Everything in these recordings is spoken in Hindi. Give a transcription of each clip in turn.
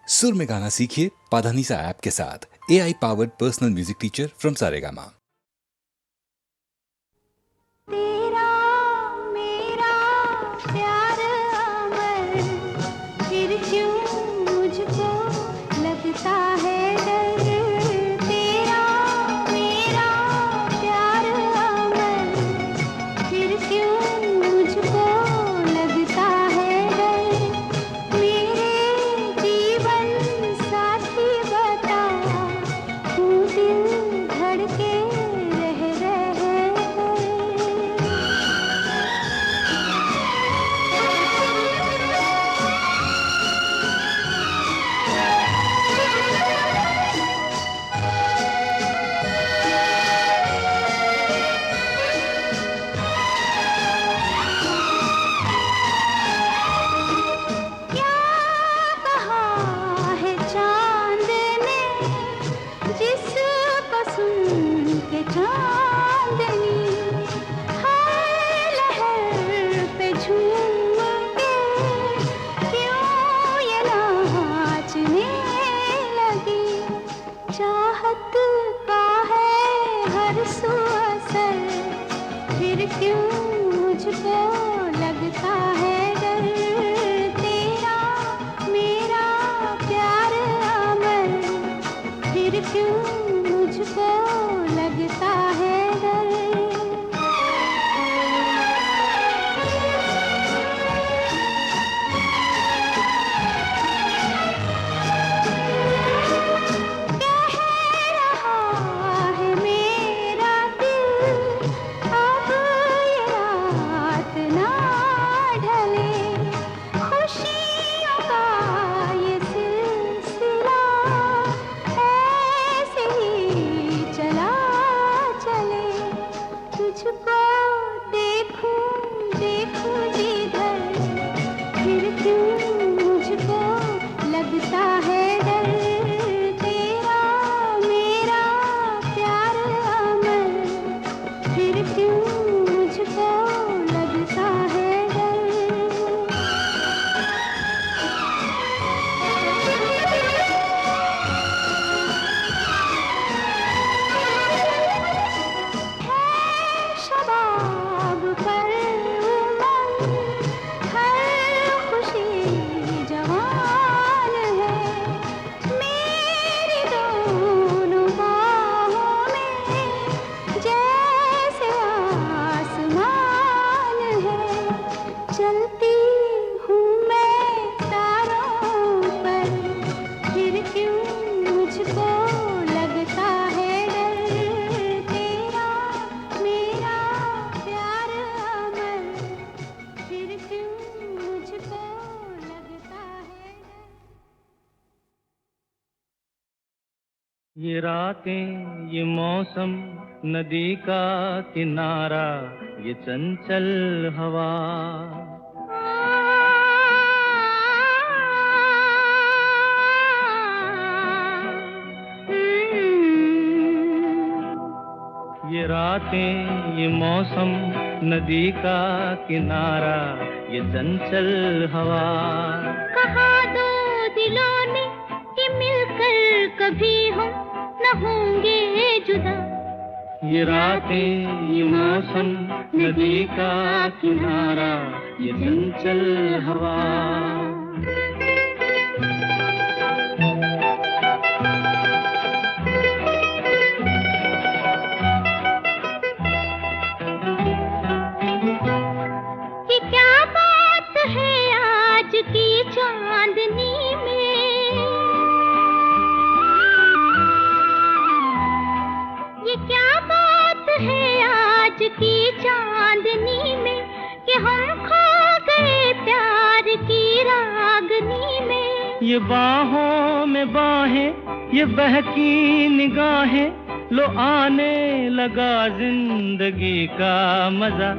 सुर में गाना सीखिए पाधानीसा ऐप के साथ। AI powered personal music teacher from Saregama. तेरा मेरा प्यार अमर, फिर क्यों मुझको लगता है डर। तेरा मेरा प्यार अमर, फिर क्यों मुझको लगता है डर। मेरे जीवन साथी बता, क्यों दिल धड़के रह रहे। क्या कहा है चांद ने, जिसको सुन के चांदनी हर लहर पे झूम के क्यों ये नाचने लगी। चाहत का है हर सू असर, फिर क्यों मुझको लगता है डर। तेरा मेरा प्यार अमर, फिर क्यों मुझको लगता है डर। कह रहा है मेरा दिल, अब ये रात ना ढले। खुशियों का ये सिलसिला ऐसे ही चला चले। तुझको देखूं देखूं जिधर, फिर क्यों मुझको लगता है डर। तेरा मेरा प्यार अमर, फिर क्यों मुझको लगता है डर। है शबाब पर उमंग, हर खुशी जवान है। मेरी दोनों बाहों में जैसे आसमान है। चलती हूँ मैं तारों पर, फिर क्यों मुझको लगता है डर। तेरा मेरा प्यार अमर, फिर क्यों मुझको लगता है डर। ये रातें ये मौसम नदी का किनारा ये चंचल हवा ये रातें ये मौसम नदी का किनारा ये चंचल हवा कहा दो दिलों ने कि मिलकर कभी हम न होंगे जुदा। ये रातें ये मौसम नदी का किनारा ये चंचल हवा कि क्या बात है आज की चांदनी में, ये क्या बात है आज की चांदनी में, कि हम खो गए प्यार की रागनी में। ये बाहों में बाहें ये बहकी निगाहें लो आने लगा जिंदगी का मजा।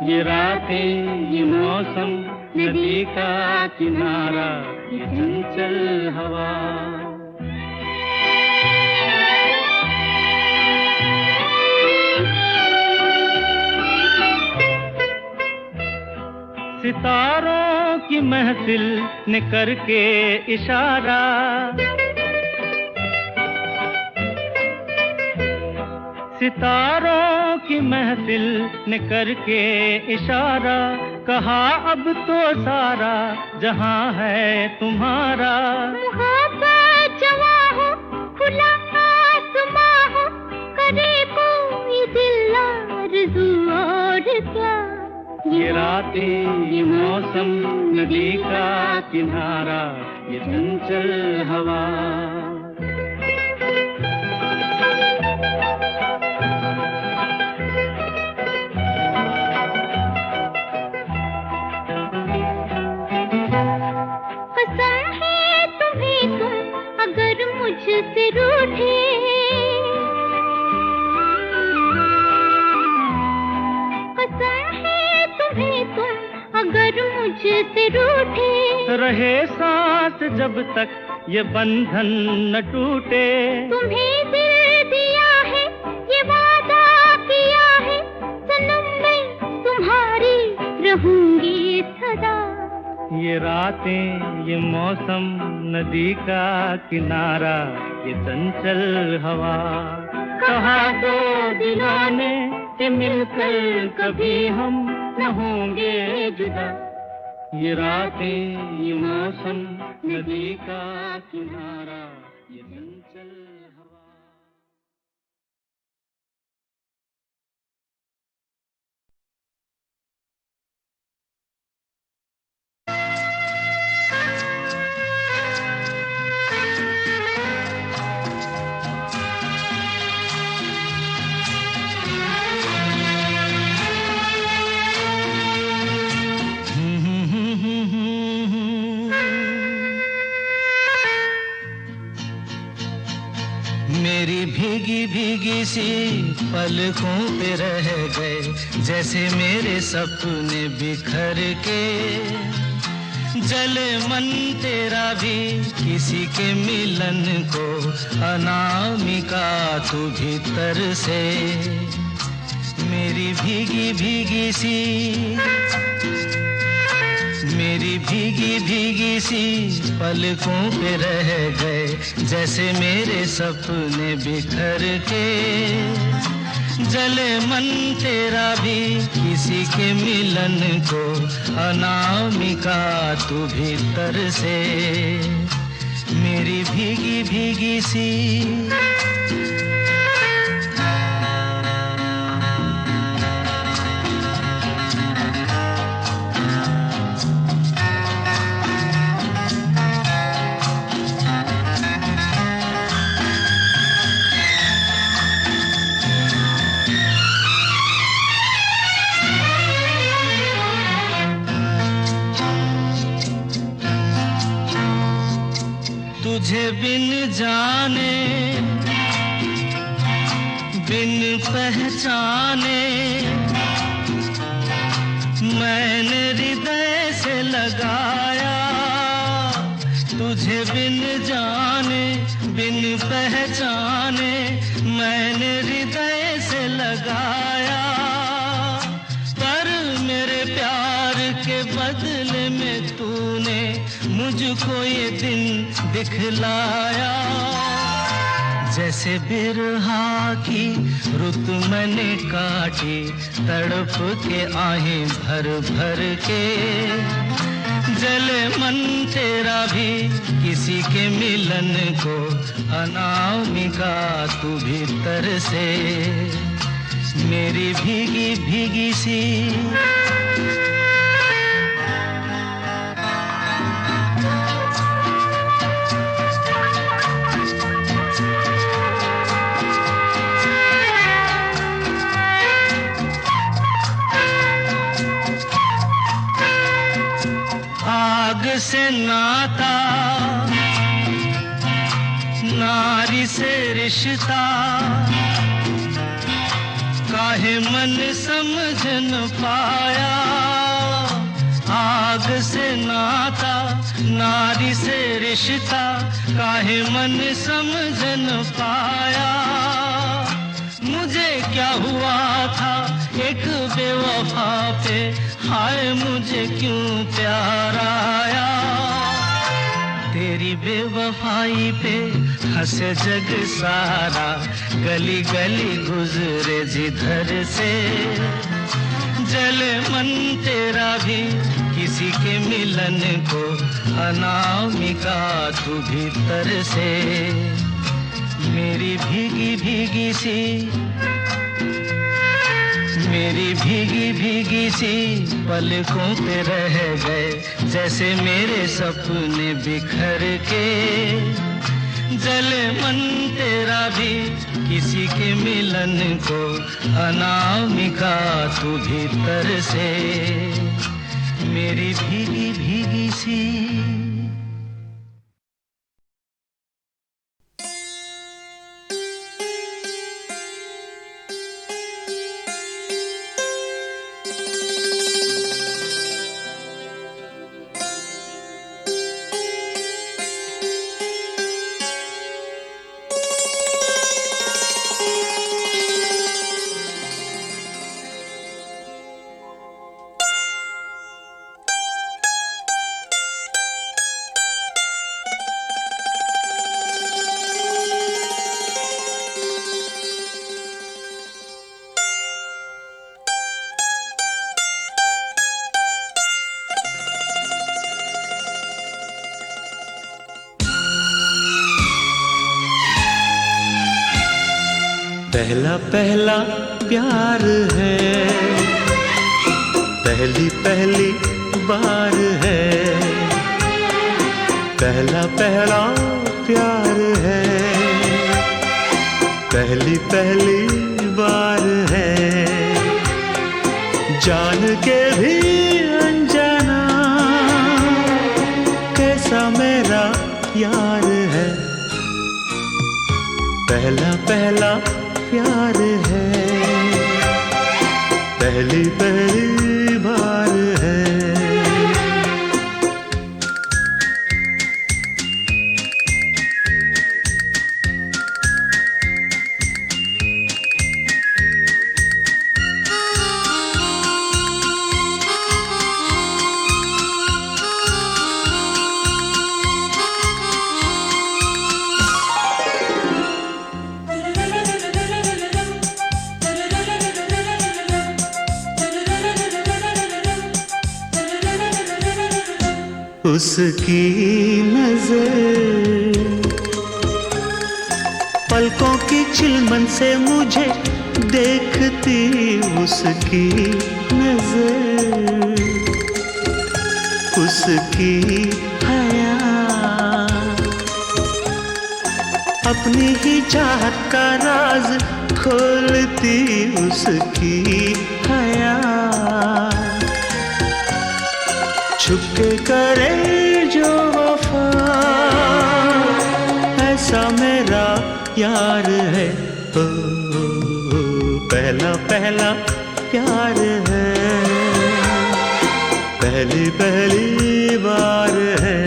ये रातें ये मौसम नदी का किनारा ये चंचल हवा सितारों की महफिल ने करके इशारा, सितारों की महफिल ने करके इशारा, कहा अब तो सारा जहां है तुम्हारा। मोहब्बत जवां हो, खुला आसमां हो, करे कोई दिल आरज़ू और क्या। ये रातें, ये मौसम, नदी का किनारा, ये चंचल हवा। कसम है तुम्हें तुम अगर मुझसे रूठे, कसम है तुम्हें तुम अगर मुझसे रूठे, रहे सांस जब तक ये बंधन न टूटे। तुम्हें दिल दिया है, ये वादा किया है, सनम मैं तुम्हारी रहूंगी सदा। ये रातें, ये मौसम, नदी का किनारा, ये चंचल हवा। कहा दो दिलों ने कि मिलकर कभी हम न होंगे जुदा। ये रातें, ये मौसम, नदी का किनारा, ये चंचल हवा। मेरी भीगी भीगी सी पलकों पे रह गए, जैसे मेरे सपने बिखर के। जले मन तेरा भी किसी के मिलन को, अनामिका तू भीतर से। मेरी भीगी भीगी सी, मेरी भीगी भीगी सी पलकों पे रह गए, जैसे मेरे सपने बिखर के। जले मन तेरा भी किसी के मिलन को, अनामिका तू भीतर से। मेरी भीगी भीगी सी। तुझे बिन जाने, बिन पहचाने, मैंने हृदय से लगाया। तुझे बिन जाने, बिन पहचाने, मैंने हृदय से लगाया। पर मेरे प्यार के बदले में तूने मुझको ये दिन दिखलाया। जैसे बिरहा की रुत मैंने काटी, तड़प के आहें भर भर के। जले मन तेरा भी किसी के मिलन को, अनामिका तू भीतर से। मेरी भीगी भीगी सी। आग से नाता, नारी से रिश्ता, काहे मन समझ न पाया। आग से नाता, नारी से रिश्ता, काहे मन समझ न पाया। मुझे क्या हुआ था एक बेवफा पे हाय मुझे क्यों प्यार आया। तेरी बेवफाई पे हंसे जग सारा, गली गली गुजरे जिधर से। जले मन तेरा भी किसी के मिलन को, अनामिका तू भीतर से। मेरी भीगी भीगी सी, मेरी भीगी भीगी सी पलकों पे रह गए, जैसे मेरे सपने बिखर के। जले मन तेरा भी किसी के मिलन को, अनामिका तू भीतर से। मेरी भीगी भीगी सी। पहला पहला प्यार है, पहली पहली बार है। पहला पहला प्यार है, पहली पहली बार है। जान के भी अनजाना कैसा मेरा यार है। पहला पहला प्यार है, पहली पहली बार है। उसकी नजर पलकों की चिलमन से मुझे देखती। उसकी नजर, उसकी हया अपनी ही चाहत का राज खोलती। उसकी हया छुपके करे जो वफा, ऐसा मेरा यार है। ओ, पहला पहला प्यार है, पहली पहली बार है।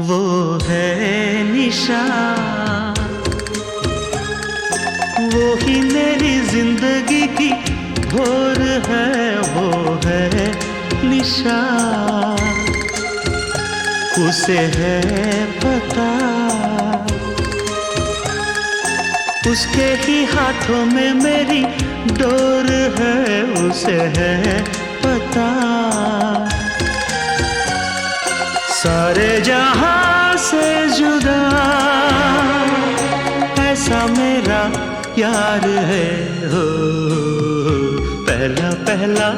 वो है निशा, वो ही मेरी जिंदगी की भोर है। वो है निशा, उसे है पता, उसके ही हाथों में मेरी डोर है। उसे है पता, सारे जहां से जुदा ऐसा मेरा यार है। हो पहला पहला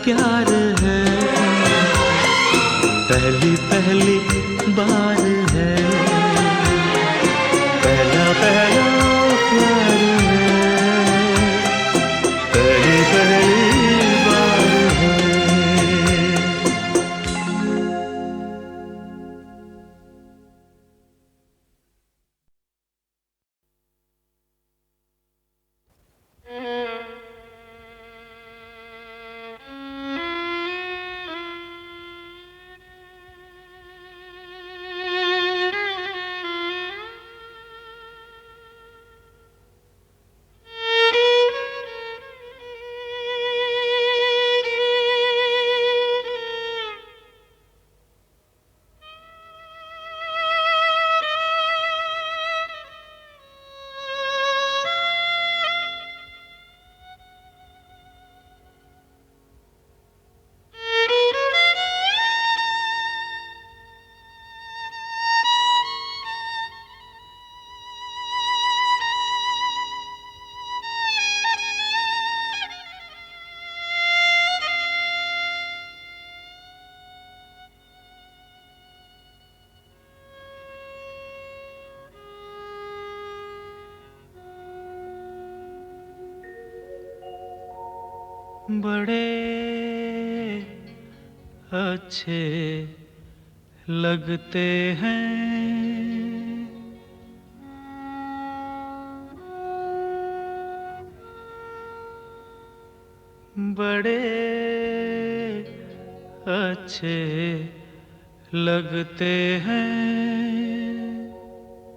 प्यार है, पहली पहली बार बड़े अच्छे लगते हैं। बड़े अच्छे लगते हैं।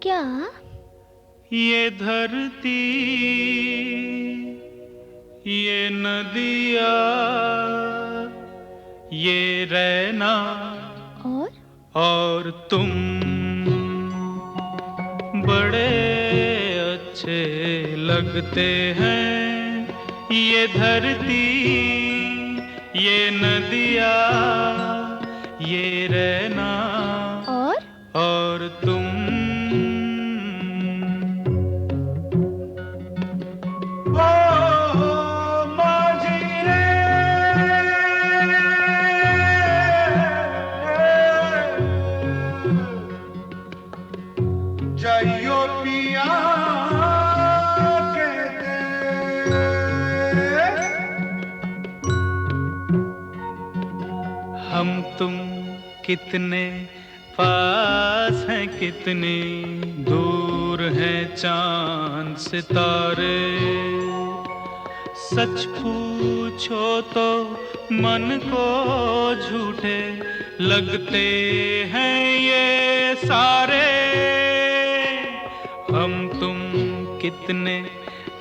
क्या? ये धरती, ये नदिया, ये रैना और तुम बड़े अच्छे लगते हैं। ये धरती, ये नदिया, ये रैना और तुम। जाइयो पिया कहते, हम तुम कितने पास हैं, कितने दूर हैं चांद सितारे। सच पूछो तो मन को झूठे लगते हैं ये सारे। हम तुम कितने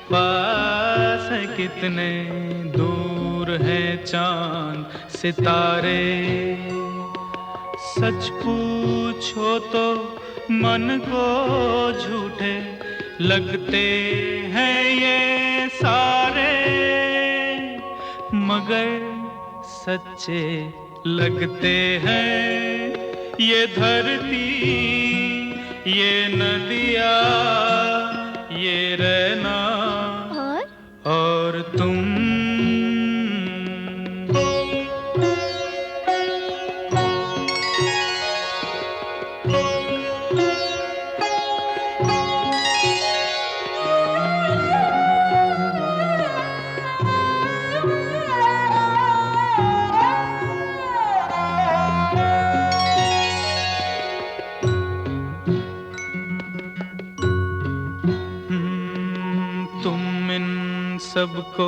पास हैं, कितने दूर हैं चांद सितारे। सच पूछो तो मन को झूठे लगते हैं ये सारे, मगर सच्चे लगते हैं ये धरती, ये नदिया, ये रहना और तुम। तुम इन सबको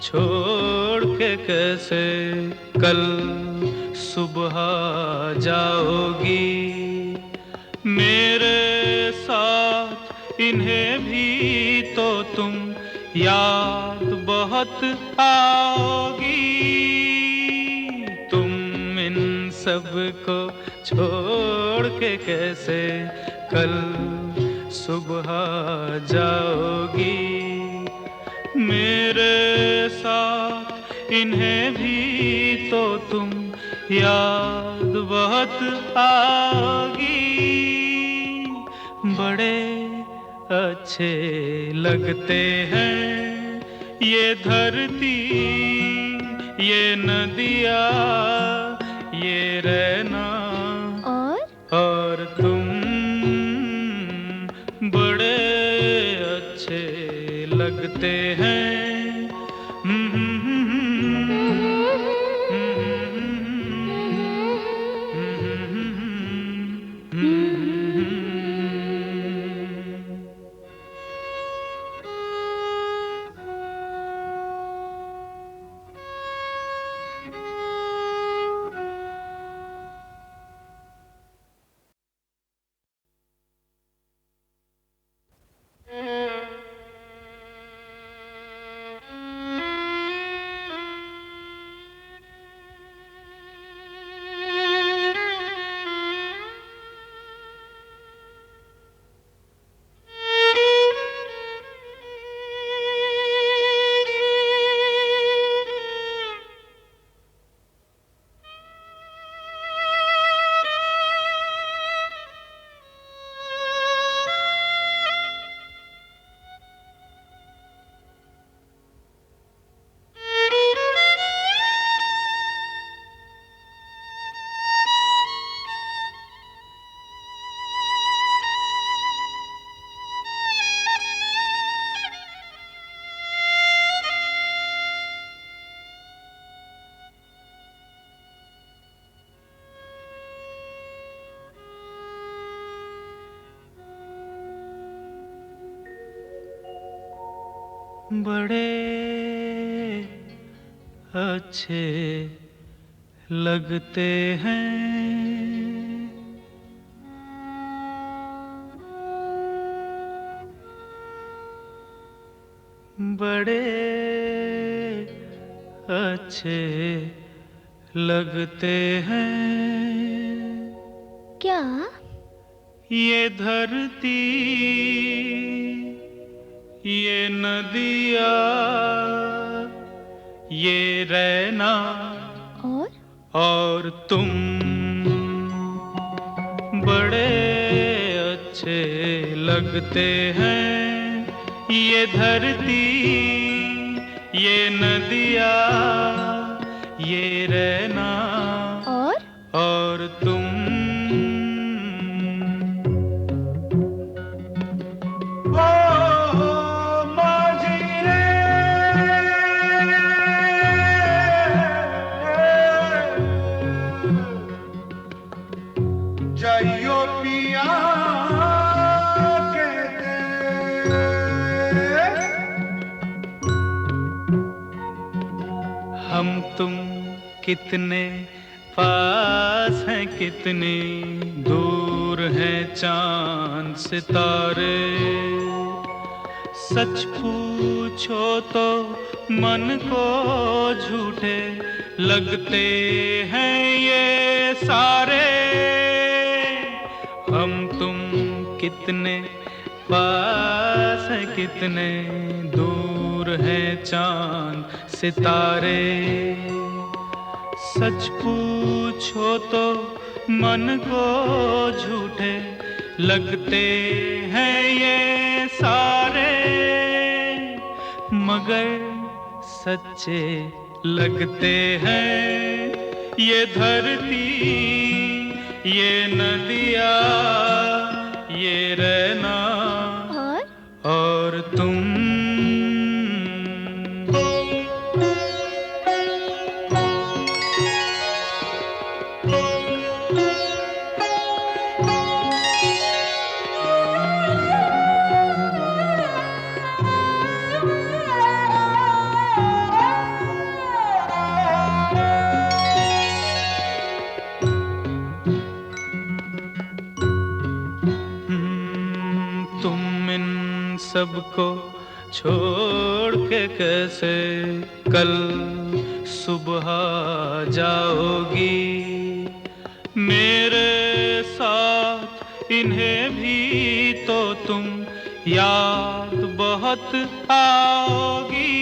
छोड़ के कैसे कल सुबह जाओगी। मेरे साथ इन्हें भी तो तुम याद बहुत आओगी। तुम इन सबको छोड़ के कैसे कल सुबह जाओगी। मेरे साथ इन्हें भी तो तुम याद बहुत आओगी। बड़े अच्छे लगते हैं ये धरती, ये नदिया, ये रहना और तुम बड़े अच्छे लगते हैं। बड़े अच्छे लगते हैं। बड़े अच्छे लगते हैं। क्या? ये धरती, ये नदिया, ये रैना और तुम बड़े अच्छे लगते हैं। ये धरती, ये नदिया, ये रैना और तुम। जाइयो पिया कहते, हम तुम कितने पास हैं, कितने दूर हैं चांद सितारे। सच पूछो तो मन को झूठे लगते हैं ये सारे। हम तुम कितने पास हैं, कितने दूर हैं चांद सितारे। सच पूछो तो मन को झूठे लगते हैं ये सारे, मगर सच्चे लगते हैं ये धरती, ये नदिया, ये रहना और तुम। तुम इन सबको छोड़ के कैसे कल सुबह जाओगी। मेरे साथ इन्हें भी तो तुम याद बहुत आओगी।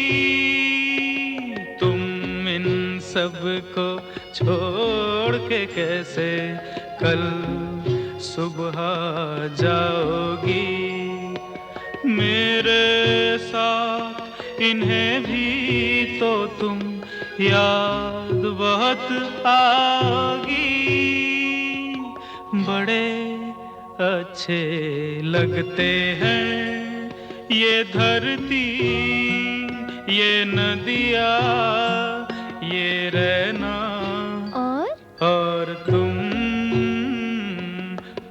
तुम इन सबको छोड़ के कैसे कल सुबह जाओगी। मेरे साथ इन्हें भी तो तुम याद बहुत आओगी। बड़े अच्छे लगते हैं ये धरती, ये नदिया, ये रहना और तुम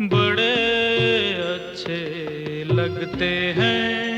बड़े अच्छे लगते हैं।